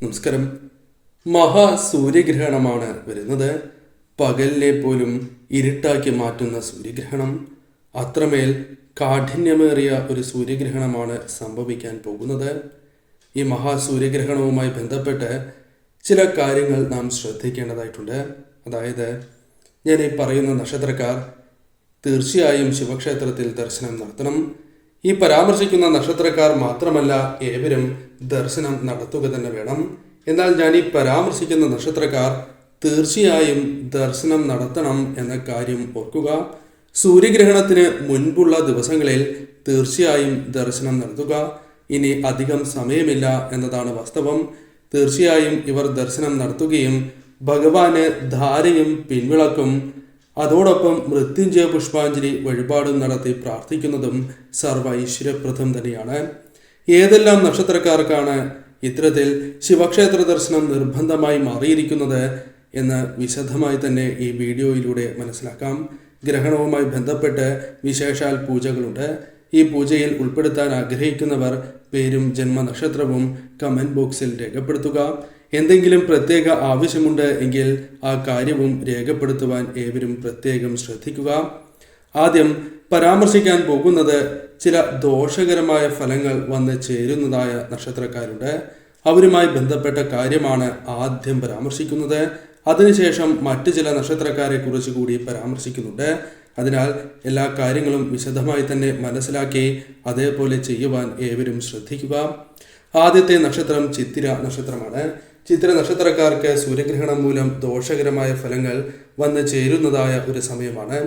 നമസ്കാരം. മഹാസൂര്യഗ്രഹണമാണ് വരുന്നത്. പകലിനെ പോലും ഇരുട്ടാക്കി മാറ്റുന്ന സൂര്യഗ്രഹണം. അത്രമേൽ കാഠിന്യമേറിയ ഒരു സൂര്യഗ്രഹണമാണ് സംഭവിക്കാൻ പോകുന്നത്. ഈ മഹാസൂര്യഗ്രഹണവുമായി ബന്ധപ്പെട്ട് ചില കാര്യങ്ങൾ നാം ശ്രദ്ധിക്കേണ്ടതായിട്ടുണ്ട്. അതായത്, ഞാൻ ഈ പറയുന്ന നക്ഷത്രക്കാർ തീർച്ചയായും ശിവക്ഷേത്രത്തിൽ ദർശനം നടത്തണം. ഈ പരാമർശിക്കുന്ന നക്ഷത്രക്കാർ മാത്രമല്ല, ഏവരും ദർശനം നടത്തുക തന്നെ വേണം. എന്നാൽ ഞാൻ ഈ പരാമർശിക്കുന്ന നക്ഷത്രക്കാർ തീർച്ചയായും ദർശനം നടത്തണം എന്ന കാര്യം ഓർക്കുക. സൂര്യഗ്രഹണത്തിന് മുൻപുള്ള ദിവസങ്ങളിൽ തീർച്ചയായും ദർശനം നടത്തുക. ഇനി അധികം സമയമില്ല എന്നതാണ് വാസ്തവം. തീർച്ചയായും ഇവർ ദർശനം നടത്തുകയും ഭഗവാന് ധാരയും പിൻവിളക്കും അതോടൊപ്പം മൃത്യുഞ്ജയ പുഷ്പാഞ്ജലി വഴിപാടും നടത്തി പ്രാർത്ഥിക്കുന്നതും സർവ ഐശ്വര്യപ്രദം തന്നെയാണ്. ഏതെല്ലാം നക്ഷത്രക്കാർക്കാണ് ഇത്തരത്തിൽ ശിവക്ഷേത്ര ദർശനം നിർബന്ധമായി മാറിയിരിക്കുന്നത് എന്ന് വിശദമായി തന്നെ ഈ വീഡിയോയിലൂടെ മനസ്സിലാക്കാം. ഗ്രഹണവുമായി ബന്ധപ്പെട്ട് വിശേഷാൽ പൂജകളുണ്ട്. ഈ പൂജയിൽ ഉൾപ്പെടുത്താൻ ആഗ്രഹിക്കുന്നവർ പേരും ജന്മനക്ഷത്രവും കമൻറ്റ് ബോക്സിൽ രേഖപ്പെടുത്തുക. എന്തെങ്കിലും പ്രത്യേക ആവശ്യമുണ്ട് എങ്കിൽ ആ കാര്യവും രേഖപ്പെടുത്തുവാൻ ഏവരും പ്രത്യേകം ശ്രദ്ധിക്കുക. ആദ്യം പരാമർശിക്കാൻ പോകുന്നത് ചില ദോഷകരമായ ഫലങ്ങൾ വന്ന് ചേരുന്നതായ നക്ഷത്രക്കാരുണ്ട്. അവരുമായി ബന്ധപ്പെട്ട കാര്യമാണ് ആദ്യം പരാമർശിക്കുന്നത്. അതിനുശേഷം മറ്റു ചില നക്ഷത്രക്കാരെ കുറിച്ച് കൂടി പരാമർശിക്കുന്നുണ്ട്. അതിനാൽ എല്ലാ കാര്യങ്ങളും വിശദമായി തന്നെ മനസ്സിലാക്കി അതേപോലെ ചെയ്യുവാൻ ഏവരും ശ്രദ്ധിക്കുക. ആദ്യത്തെ നക്ഷത്രം ചിത്തിര നക്ഷത്രമാണ്. ചിത്തിര നക്ഷത്രക്കാർക്ക് സൂര്യഗ്രഹണം മൂലം ദോഷകരമായ ഫലങ്ങൾ വന്ന് ചേരുന്നതായ ഒരു സമയമാണ്.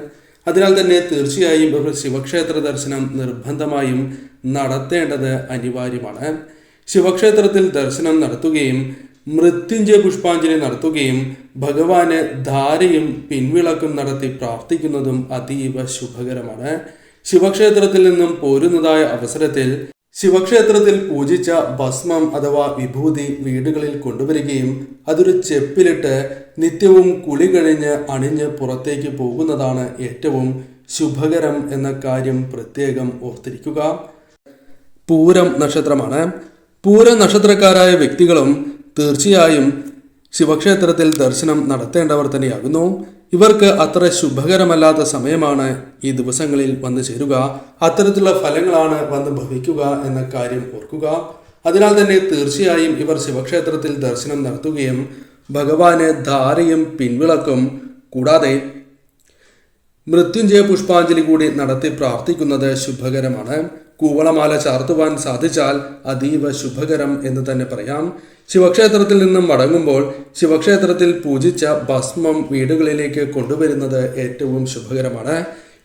അതിനാൽ തന്നെ തീർച്ചയായും ഇവർ ശിവക്ഷേത്ര ദർശനം നിർബന്ധമായും നടത്തേണ്ടത് അനിവാര്യമാണ്. ശിവക്ഷേത്രത്തിൽ ദർശനം നടത്തുകയും മൃത്യുഞ്ജയ പുഷ്പാഞ്ജലി നടത്തുകയും ഭഗവാന് ധാരയും പിൻവിളക്കും നടത്തി പ്രാർത്ഥിക്കുന്നതും അതീവ ശുഭകരമാണ്. ശിവക്ഷേത്രത്തിൽ നിന്നും പോരുന്നതായ അവസരത്തിൽ ശിവക്ഷേത്രത്തിൽ പൂജിച്ച ഭസ്മം അഥവാ വിഭൂതി വീടുകളിൽ കൊണ്ടുവരികയും അതൊരു ചെപ്പിലിട്ട് നിത്യവും കുളി കഴിഞ്ഞ് അണിഞ്ഞ് പുറത്തേക്ക് പോകുന്നതാണ് ഏറ്റവും ശുഭകരം എന്ന കാര്യം പ്രത്യേകം ഓർത്തിരിക്കുക. പൂരം നക്ഷത്രമാണ്. പൂരം നക്ഷത്രക്കാരായ വ്യക്തികളും തീർച്ചയായും ശിവക്ഷേത്രത്തിൽ ദർശനം നടത്തേണ്ടവർ തന്നെയാകുന്നു. ഇവർക്ക് അത്ര ശുഭകരമല്ലാത്ത സമയമാണ് ഈ ദിവസങ്ങളിൽ വന്നു ചേരുക. അത്തരത്തിലുള്ള ഫലങ്ങളാണ് വന്ന് ഭവിക്കുക എന്ന കാര്യം ഓർക്കുക. അതിനാൽ തന്നെ തീർച്ചയായും ഇവർ ശിവക്ഷേത്രത്തിൽ ദർശനം നടത്തുകയും ഭഗവാന് ധാരയും പിൻവിളക്കും കൂടാതെ മൃത്യുഞ്ജയ പുഷ്പാഞ്ജലി കൂടി നടത്തി പ്രാർത്ഥിക്കുന്നത് ശുഭകരമാണ്. കൂവളമാല ചാർത്തുവാൻ സാധിച്ചാൽ അതീവ ശുഭകരം എന്ന് തന്നെ പറയാം. ശിവക്ഷേത്രത്തിൽ നിന്നും മടങ്ങുമ്പോൾ ശിവക്ഷേത്രത്തിൽ പൂജിച്ച ഭസ്മം വീടുകളിലേക്ക് കൊണ്ടുവരുന്നത് ഏറ്റവും ശുഭകരമാണ്.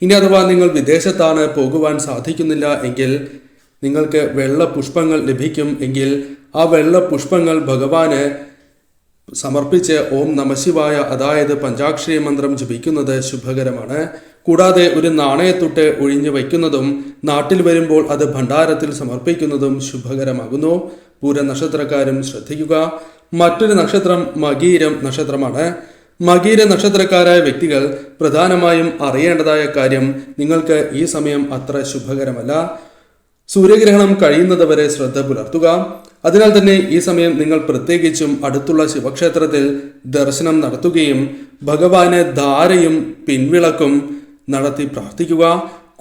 ഇനി അഥവാ നിങ്ങൾ വിദേശത്താണ് പോകുവാൻ സാധിക്കുന്നില്ല എങ്കിൽ നിങ്ങൾക്ക് വെള്ള പുഷ്പങ്ങൾ ലഭിക്കും എങ്കിൽ ആ വെള്ള പുഷ്പങ്ങൾ ഭഗവാന് സമർപ്പിച്ച് ഓം നമഃശിവായ അതായത് പഞ്ചാക്ഷരി മന്ത്രം ജപിക്കുന്നത് ശുഭകരമാണ്. കൂടാതെ ഒരു നാണയത്തുട്ട് ഒഴിഞ്ഞു വയ്ക്കുന്നതും നാട്ടിൽ വരുമ്പോൾ അത് ഭണ്ഡാരത്തിൽ സമർപ്പിക്കുന്നതും ശുഭകരമാകുന്നു. പൂര നക്ഷത്രക്കാരും ശ്രദ്ധിക്കുക. മറ്റൊരു നക്ഷത്രം മകീരം നക്ഷത്രമാണ്. മകീര നക്ഷത്രക്കാരായ വ്യക്തികൾ പ്രധാനമായും അറിയേണ്ടതായ കാര്യം, നിങ്ങൾക്ക് ഈ സമയം അത്ര ശുഭകരമല്ല. സൂര്യഗ്രഹണം കഴിയുന്നതുവരെ ശ്രദ്ധ പുലർത്തുക. അതിനാൽ തന്നെ ഈ സമയം നിങ്ങൾ പ്രത്യേകിച്ചും അടുത്തുള്ള ശിവക്ഷേത്രത്തിൽ ദർശനം നടത്തുകയും ഭഗവാന് ധാരയും പിൻവിളക്കും നടത്തി പ്രാർത്ഥിക്കുക.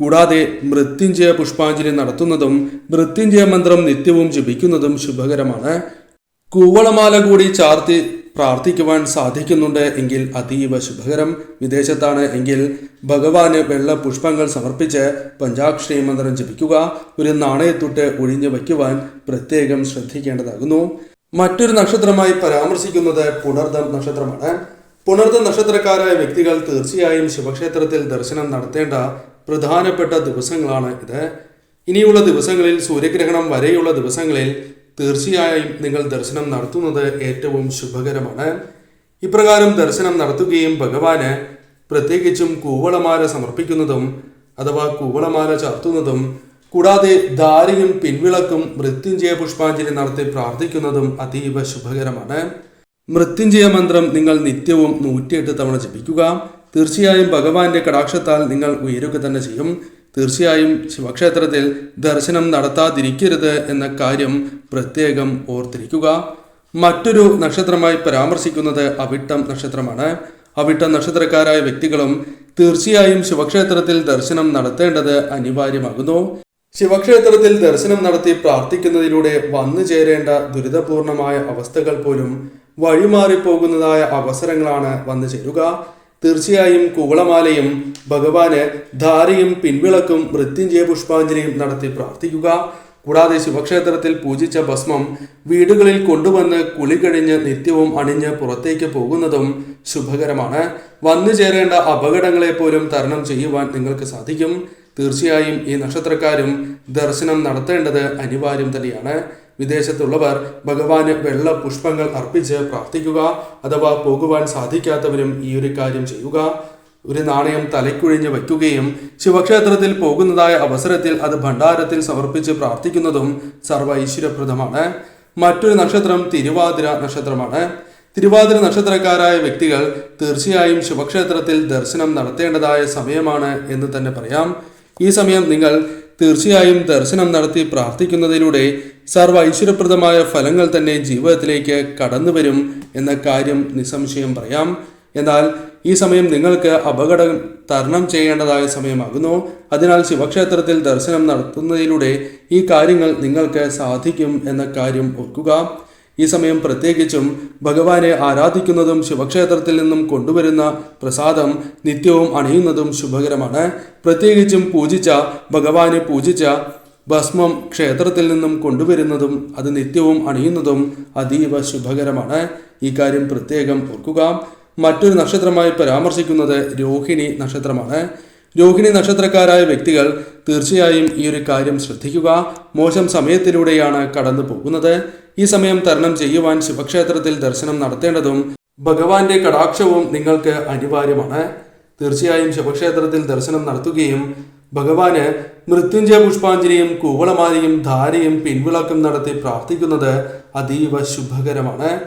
കൂടാതെ മൃത്യുഞ്ജയ പുഷ്പാഞ്ജലി നടത്തുന്നതും മൃത്യുഞ്ജയ മന്ത്രം നിത്യവും ജപിക്കുന്നതും ശുഭകരമാണ്. കൂവളമാല കൂടി ചാർത്തി പ്രാർത്ഥിക്കുവാൻ സാധിക്കുന്നുണ്ട് എങ്കിൽ അതീവ ശുഭകരം. വിദേശത്താണ് എങ്കിൽ ഭഗവാന് വെള്ള പുഷ്പങ്ങൾ സമർപ്പിച്ച് പഞ്ചാക്ഷരി മന്ത്രം ജപിക്കുക. ഒരു നാണയത്തുട്ട് ഒഴിഞ്ഞു വയ്ക്കുവാൻ പ്രത്യേകം ശ്രദ്ധിക്കേണ്ടതാകുന്നു. മറ്റൊരു നക്ഷത്രമായി പരാമർശിക്കുന്നത് പുണർദം നക്ഷത്രമാണ്. പുണർദം നക്ഷത്രക്കാരായ വ്യക്തികൾ തീർച്ചയായും ശിവക്ഷേത്രത്തിൽ ദർശനം നടത്തേണ്ട പ്രധാനപ്പെട്ട ദിവസങ്ങളാണ് ഇത്. ഇനിയുള്ള ദിവസങ്ങളിൽ സൂര്യഗ്രഹണം വരെയുള്ള ദിവസങ്ങളിൽ തീർച്ചയായും നിങ്ങൾ ദർശനം നടത്തുന്നത് ഏറ്റവും ശുഭകരമാണ്. ഇപ്രകാരം ദർശനം നടത്തുകയും ഭഗവാന് പ്രത്യേകിച്ചും കൂവളമാല സമർപ്പിക്കുന്നതും അഥവാ കൂവളമാല ചാർത്തുന്നതും കൂടാതെ ധാരയും പിൻവിളക്കും മൃത്യുഞ്ജയ പുഷ്പാഞ്ജലി നടത്തി പ്രാർത്ഥിക്കുന്നതും അതീവ ശുഭകരമാണ്. മൃത്യുഞ്ജയ മന്ത്രം നിങ്ങൾ നിത്യവും 108 തവണ ജപിക്കുക. തീർച്ചയായും ഭഗവാന്റെ കടാക്ഷത്താൽ നിങ്ങൾ ഉയരുക തന്നെ ചെയ്യും. തീർച്ചയായും ശിവക്ഷേത്രത്തിൽ ദർശനം നടത്താതിരിക്കരുത് എന്ന കാര്യം പ്രത്യേകം ഓർത്തിരിക്കുക. മറ്റൊരു നക്ഷത്രമായി പരാമർശിക്കുന്നത് അവിട്ടം നക്ഷത്രമാണ്. അവിട്ടം നക്ഷത്രക്കാരായ വ്യക്തികളും തീർച്ചയായും ശിവക്ഷേത്രത്തിൽ ദർശനം നടത്തേണ്ടത് അനിവാര്യമാകുന്നു. ശിവക്ഷേത്രത്തിൽ ദർശനം നടത്തി പ്രാർത്ഥിക്കുന്നതിലൂടെ വന്നു ചേരേണ്ട ദുരിതപൂർണമായ അവസ്ഥകൾ പോലും വഴിമാറിപ്പോകുന്നതായ അവസരങ്ങളാണ് വന്നു ചേരുക. തീർച്ചയായും കുവളമാലയും ഭഗവാന് ധാരയും പിൻവിളക്കും മൃത്യുഞ്ജയ പുഷ്പാഞ്ജലിയും നടത്തി പ്രാർത്ഥിക്കുക. കൂടാതെ ശിവക്ഷേത്രത്തിൽ പൂജിച്ച ഭസ്മം വീടുകളിൽ കൊണ്ടുവന്ന് കുളി കഴിഞ്ഞ് നിത്യവും അണിഞ്ഞ് പുറത്തേക്ക് പോകുന്നതും ശുഭകരമാണ്. വന്നു ചേരേണ്ട അപകടങ്ങളെ പോലും തരണം ചെയ്യുവാൻ നിങ്ങൾക്ക് സാധിക്കും. തീർച്ചയായും ഈ നക്ഷത്രക്കാരും ദർശനം നടത്തേണ്ടത് അനിവാര്യം തന്നെയാണ്. വിദേശത്തുള്ളവർ ഭഗവാന് വെള്ള പുഷ്പങ്ങൾ അർപ്പിച്ച് പ്രാർത്ഥിക്കുക. അഥവാ പോകുവാൻ സാധിക്കാത്തവരും ഈ ഒരു കാര്യം ചെയ്യുക. ഒരു നാണയം തലയ്ക്കുഴിഞ്ഞ് വയ്ക്കുകയും ശിവക്ഷേത്രത്തിൽ പോകുന്നതായ അവസരത്തിൽ അത് ഭണ്ഡാരത്തിൽ സമർപ്പിച്ച് പ്രാർത്ഥിക്കുന്നതും സർവ്വ ഐശ്വര്യപ്രദമാണ്. മറ്റൊരു നക്ഷത്രം തിരുവാതിര നക്ഷത്രമാണ്. തിരുവാതിര നക്ഷത്രക്കാരായ വ്യക്തികൾ തീർച്ചയായും ശിവക്ഷേത്രത്തിൽ ദർശനം നടത്തേണ്ടതായ സമയമാണ് എന്ന് തന്നെ പറയാം. ഈ സമയം നിങ്ങൾ തീർച്ചയായും ദർശനം നടത്തി പ്രാർത്ഥിക്കുന്നതിലൂടെ സർവ്വ ഐശ്വര്യപ്രദമായ ഫലങ്ങൾ തന്നെ ജീവിതത്തിലേക്ക് കടന്നു വരും എന്ന കാര്യം നിസ്സംശയം പറയാം. എന്നാൽ ഈ സമയം നിങ്ങൾക്ക് അപകടം തരണം ചെയ്യേണ്ടതായ സമയമാകുന്നു. അതിനാൽ ശിവക്ഷേത്രത്തിൽ ദർശനം നടത്തുന്നതിലൂടെ ഈ കാര്യങ്ങൾ നിങ്ങൾക്ക് സാധിക്കും എന്ന കാര്യം ഓർക്കുക. ഈ സമയം പ്രത്യേകിച്ചും ഭഗവാനെ ആരാധിക്കുന്നതും ശിവക്ഷേത്രത്തിൽ നിന്നും കൊണ്ടുവരുന്ന പ്രസാദം നിത്യവും അണിയുന്നതും ശുഭകരമാണ്. പ്രത്യേകിച്ചും ഭഗവാനെ പൂജിച്ച ഭസ്മം ക്ഷേത്രത്തിൽ നിന്നും കൊണ്ടുവരുന്നതും അത് നിത്യവും അണിയുന്നതും അതീവ ശുഭകരമാണ്. ഈ കാര്യം പ്രത്യേകം ഓർക്കുക. മറ്റൊരു നക്ഷത്രമായി പരാമർശിക്കുന്നത് രോഹിണി നക്ഷത്രമാണ്. രോഹിണി നക്ഷത്രക്കാരായ വ്യക്തികൾ തീർച്ചയായും ഈ ഒരു കാര്യം ശ്രദ്ധിക്കുക. മോശം സമയത്തിലൂടെയാണ് കടന്നു പോകുന്നത്. ഈ സമയം തരണം ചെയ്യുവാൻ ശിവക്ഷേത്രത്തിൽ ദർശനം നടത്തേണ്ടതും ഭഗവാന്റെ കടാക്ഷവും നിങ്ങൾക്ക് അനിവാര്യമാണ്. തീർച്ചയായും ശിവക്ഷേത്രത്തിൽ ദർശനം നടത്തുകയും ഭഗവാന് മൃത്യുഞ്ജയ പുഷ്പാഞ്ജലിയും കൂവളമാലയും ധാരയും പിൻവിളക്കും നടത്തി പ്രാർത്ഥിക്കുന്നത് അതീവ ശുഭകരമാണ്.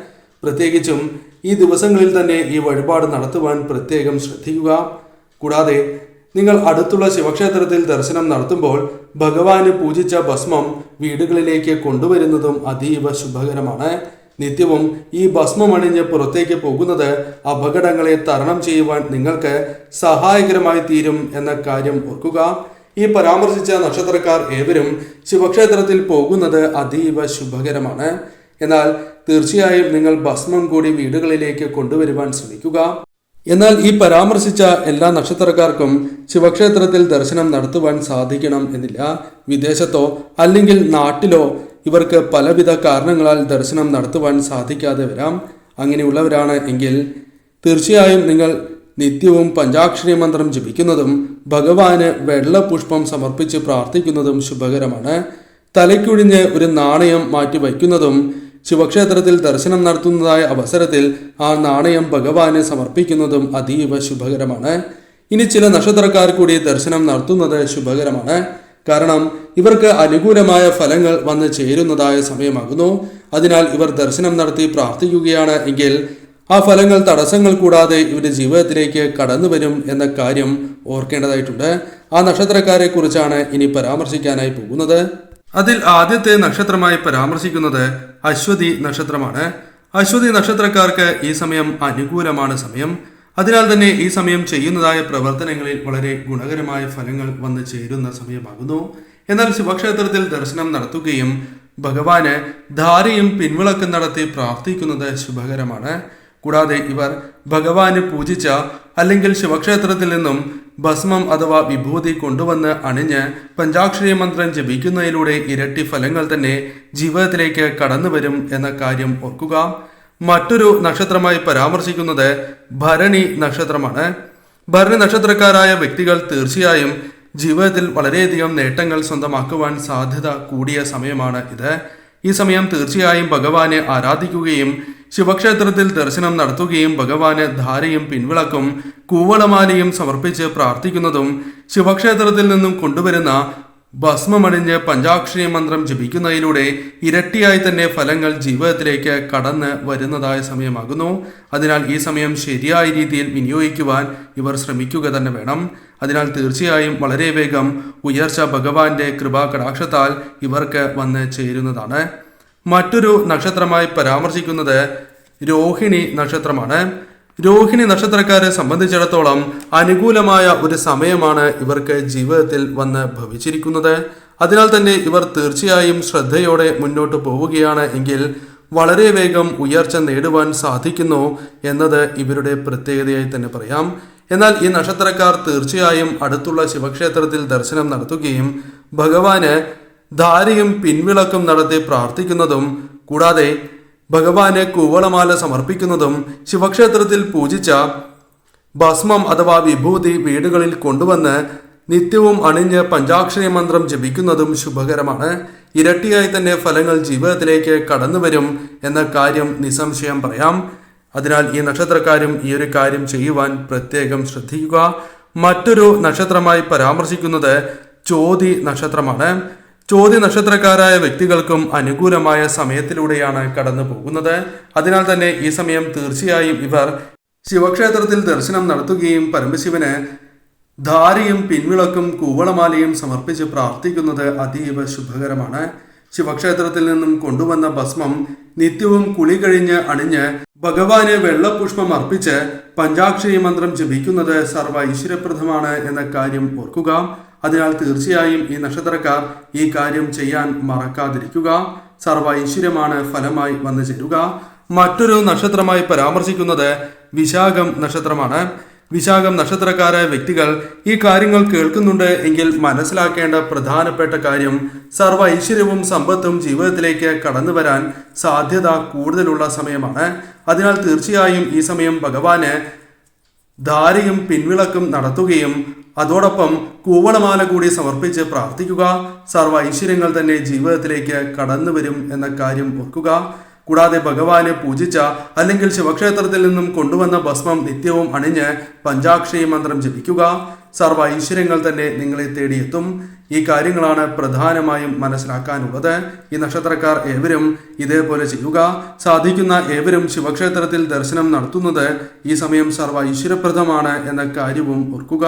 പ്രത്യേകിച്ചും ഈ ദിവസങ്ങളിൽ തന്നെ ഈ വഴിപാട് നടത്തുവാൻ പ്രത്യേകം ശ്രദ്ധിക്കുക. കൂടാതെ നിങ്ങൾ അടുത്തുള്ള ശിവക്ഷേത്രത്തിൽ ദർശനം നടത്തുമ്പോൾ ഭഗവാന് പൂജിച്ച ഭസ്മം വീടുകളിലേക്ക് കൊണ്ടുവരുന്നതും അതീവ ശുഭകരമാണ്. നിത്യവും ഈ ഭസ്മം അണിഞ്ഞ് പുറത്തേക്ക് പോകുന്നത് അപകടങ്ങളെ തരണം ചെയ്യുവാൻ നിങ്ങൾക്ക് സഹായകരമായി തീരും എന്ന കാര്യം ഓർക്കുക. ഈ പരാമർശിച്ച നക്ഷത്രക്കാർ ഏവരും ശിവക്ഷേത്രത്തിൽ പോകുന്നത് അതീവ ശുഭകരമാണ്. എന്നാൽ തീർച്ചയായും നിങ്ങൾ ഭസ്മം കൂടി വീടുകളിലേക്ക് കൊണ്ടുവരുവാൻ ശ്രമിക്കുക. എന്നാൽ ഈ പരാമർശിച്ച എല്ലാ നക്ഷത്രക്കാർക്കും ശിവക്ഷേത്രത്തിൽ ദർശനം നടത്തുവാൻ സാധിക്കണം എന്നില്ല. വിദേശത്തോ അല്ലെങ്കിൽ നാട്ടിലോ ഇവർക്ക് പലവിധ കാരണങ്ങളാൽ ദർശനം നടത്തുവാൻ സാധിക്കാതെ വരാം. അങ്ങനെയുള്ളവരാണ് എങ്കിൽ തീർച്ചയായും നിങ്ങൾ നിത്യവും പഞ്ചാക്ഷരി മന്ത്രം ജപിക്കുന്നതും ഭഗവാന് വെള്ള പുഷ്പം സമർപ്പിച്ച് പ്രാർത്ഥിക്കുന്നതും ശുഭകരമാണ്. തലയ്ക്കൊഴിഞ്ഞ് ഒരു നാണയം മാറ്റി വയ്ക്കുന്നതും ശിവക്ഷേത്രത്തിൽ ദർശനം നടത്തുന്നതായ അവസരത്തിൽ ആ നാണയം ഭഗവാന് സമർപ്പിക്കുന്നതും അതീവ ശുഭകരമാണ്. ഇനി ചില നക്ഷത്രക്കാർ കൂടി ദർശനം നടത്തുന്നത് ശുഭകരമാണ്. കാരണം ഇവർക്ക് അനുകൂലമായ ഫലങ്ങൾ വന്ന് ചേരുന്നതായ സമയമാകുന്നു. അതിനാൽ ഇവർ ദർശനം നടത്തി പ്രാർത്ഥിക്കുകയാണ് എങ്കിൽ ആ ഫലങ്ങൾ തടസ്സങ്ങൾ കൂടാതെ ഇവരുടെ ജീവിതത്തിലേക്ക് കടന്നു വരും എന്ന കാര്യം ഓർക്കേണ്ടതായിട്ടുണ്ട്. ആ നക്ഷത്രക്കാരെ കുറിച്ചാണ് ഇനി പരാമർശിക്കാനായി പോകുന്നത്. അതിൽ ആദ്യത്തെ നക്ഷത്രമായി പരാമർശിക്കുന്നത് അശ്വതി നക്ഷത്രമാണ്. അശ്വതി നക്ഷത്രക്കാർക്ക് ഈ സമയം അനുകൂലമാണ് സമയം. അതിനാൽ തന്നെ ഈ സമയം ചെയ്യുന്നതായ പ്രവർത്തനങ്ങളിൽ വളരെ ഗുണകരമായ ഫലങ്ങൾ വന്നു ചേരുന്ന സമയമാകുന്നു. എന്നാൽ ശിവക്ഷേത്രത്തിൽ ദർശനം നടത്തുകയും ഭഗവാന് ധാരയും പിൻവിളക്കും നടത്തി പ്രാർത്ഥിക്കുന്നത് ശുഭകരമാണ്. കൂടാതെ ഇവർ ഭഗവാന് പൂജിച്ച അല്ലെങ്കിൽ ശിവക്ഷേത്രത്തിൽ നിന്നും ഭസ്മം അഥവാ വിഭൂതി കൊണ്ടുവന്ന് അണിഞ്ഞ് പഞ്ചാക്ഷരി മന്ത്രം ജപിക്കുന്നതിലൂടെ ഇരട്ടി ഫലങ്ങൾ തന്നെ ജീവിതത്തിലേക്ക് കടന്നു വരും എന്ന കാര്യം ഓർക്കുക. മറ്റൊരു നക്ഷത്രമായി പരാമർശിക്കുന്നത് ഭരണി നക്ഷത്രമാണ്. ഭരണി നക്ഷത്രക്കാരായ വ്യക്തികൾ തീർച്ചയായും ജീവിതത്തിൽ വളരെയധികം നേട്ടങ്ങൾ സ്വന്തമാക്കുവാൻ സാധ്യത കൂടിയ സമയമാണ് ഇത്. ഈ സമയം തീർച്ചയായും ഭഗവാനെ ആരാധിക്കുകയും ശിവക്ഷേത്രത്തിൽ ദർശനം നടത്തുകയും ഭഗവാന് ധാരയും പിൻവിളക്കും കൂവളമാലയും സമർപ്പിച്ച് പ്രാർത്ഥിക്കുന്നതും ശിവക്ഷേത്രത്തിൽ നിന്നും കൊണ്ടുവരുന്ന ഭസ്മമണിഞ്ഞ് പഞ്ചാക്ഷരി മന്ത്രം ജപിക്കുന്നതിലൂടെ ഇരട്ടിയായി തന്നെ ഫലങ്ങൾ ജീവിതത്തിലേക്ക് കടന്ന് വരുന്നതായ സമയമാകുന്നു. അതിനാൽ ഈ സമയം ശരിയായ രീതിയിൽ വിനിയോഗിക്കുവാൻ ഇവർ ശ്രമിക്കുക തന്നെ വേണം. അതിനാൽ തീർച്ചയായും വളരെ വേഗം ഉയർച്ച ഭഗവാന്റെ കൃപാകടാക്ഷത്താൽ ഇവർക്ക് വന്ന് ചേരുന്നതാണ്. മറ്റൊരു നക്ഷത്രമായി പരാമർശിക്കുന്നത് രോഹിണി നക്ഷത്രമാണ്. രോഹിണി നക്ഷത്രക്കാരെ സംബന്ധിച്ചിടത്തോളം അനുകൂലമായ ഒരു സമയമാണ് ഇവർക്ക് ജീവിതത്തിൽ വന്ന് ഭവിച്ചിരിക്കുന്നത്. അതിനാൽ തന്നെ ഇവർ തീർച്ചയായും ശ്രദ്ധയോടെ മുന്നോട്ട് പോവുകയാണ് എങ്കിൽ വളരെ വേഗം ഉയർച്ച നേടുവാൻ സാധിക്കുന്നു എന്നത് ഇവരുടെ പ്രത്യേകതയായി തന്നെ പറയാം. എന്നാൽ ഈ നക്ഷത്രക്കാർ തീർച്ചയായും അടുത്തുള്ള ശിവക്ഷേത്രത്തിൽ ദർശനം നടത്തുകയും ഭഗവാന് ധാരയും പിൻവിളക്കും നടത്തി പ്രാർത്ഥിക്കുന്നതും കൂടാതെ ഭഗവാന് കൂവളമാല സമർപ്പിക്കുന്നതും ശിവക്ഷേത്രത്തിൽ പൂജിച്ച ഭസ്മം അഥവാ വിഭൂതി വീടുകളിൽ കൊണ്ടുവന്ന് നിത്യവും അണിഞ്ഞ് പഞ്ചാക്ഷരി മന്ത്രം ജപിക്കുന്നതും ശുഭകരമാണ്. ഇരട്ടിയായി തന്നെ ഫലങ്ങൾ ജീവിതത്തിലേക്ക് കടന്നു വരും എന്ന കാര്യം നിസ്സംശയം പറയാം. അതിനാൽ ഈ നക്ഷത്രക്കാരും ഈ ഒരു കാര്യം ചെയ്യുവാൻ പ്രത്യേകം ശ്രദ്ധിക്കുക. മറ്റൊരു നക്ഷത്രമായി പരാമർശിക്കുന്നത് ചോതി നക്ഷത്രമാണ്. ചോതി നക്ഷത്രക്കാരായ വ്യക്തികൾക്കും അനുകൂലമായ സമയത്തിലൂടെയാണ് കടന്നു പോകുന്നത്. അതിനാൽ തന്നെ ഈ സമയം തീർച്ചയായും ഇവർ ശിവക്ഷേത്രത്തിൽ ദർശനം നടത്തുകയും പരമശിവന് ധാരയും പിൻവിളക്കും കൂവളമാലയും സമർപ്പിച്ച് പ്രാർത്ഥിക്കുന്നത് അതീവ ശുഭകരമാണ്. ശിവക്ഷേത്രത്തിൽ നിന്നും കൊണ്ടുവന്ന ഭസ്മം നിത്യവും കുളി കഴിഞ്ഞ് അണിഞ്ഞ് ഭഗവാന് വെള്ളപുഷ്പം അർപ്പിച്ച് പഞ്ചാക്ഷരി മന്ത്രം ജപിക്കുന്നത് സർവ്വ ഐശ്വര്യപ്രദമാണ് എന്ന കാര്യം ഓർക്കുക. അതിനാൽ തീർച്ചയായും ഈ നക്ഷത്രക്കാർ ഈ കാര്യം ചെയ്യാൻ മറക്കാതിരിക്കുക. സർവ്വ ഐശ്വര്യമാണ് ഫലമായി വന്നു ചേരുക. മറ്റൊരു നക്ഷത്രമായി പരാമർശിക്കുന്നത് വിശാഖം നക്ഷത്രമാണ്. വിശാഖം നക്ഷത്രക്കാരായ വ്യക്തികൾ ഈ കാര്യങ്ങൾ കേൾക്കുന്നുണ്ട് എങ്കിൽ മനസ്സിലാക്കേണ്ട പ്രധാനപ്പെട്ട കാര്യം സർവ്വ ഐശ്വര്യവും സമ്പത്തും ജീവിതത്തിലേക്ക് കടന്നു വരാൻ സാധ്യത കൂടുതലുള്ള സമയമാണ്. അതിനാൽ തീർച്ചയായും ഈ സമയം ഭഗവാന് ധാരയും പിൻവിളക്കും നടത്തുകയും അതോടൊപ്പം കൂവളമാല കൂടി സമർപ്പിച്ച് പ്രാർത്ഥിക്കുക. സർവ്വ ഐശ്വര്യങ്ങൾ തന്നെ ജീവിതത്തിലേക്ക് കടന്നു വരും എന്ന കാര്യം ഓർക്കുക. കൂടാതെ ഭഗവാനെ പൂജിച്ച അല്ലെങ്കിൽ ശിവക്ഷേത്രത്തിൽ നിന്നും കൊണ്ടുവന്ന ഭസ്മം നിത്യവും അണിഞ്ഞ് പഞ്ചാക്ഷരി മന്ത്രം ജപിക്കുക. സർവ്വ ഐശ്വര്യങ്ങൾ തന്നെ നിങ്ങളെ തേടിയെത്തും. ഈ കാര്യങ്ങളാണ് പ്രധാനമായും മനസ്സിലാക്കാനുള്ളത്. ഈ നക്ഷത്രക്കാർ ഏവരും ഇതേപോലെ ചെയ്യുക. സാധിക്കുന്ന ഏവരും ശിവക്ഷേത്രത്തിൽ ദർശനം നടത്തുന്നത് ഈ സമയം സർവ്വ ഐശ്വര്യപ്രദമാണ് എന്ന കാര്യവും ഓർക്കുക.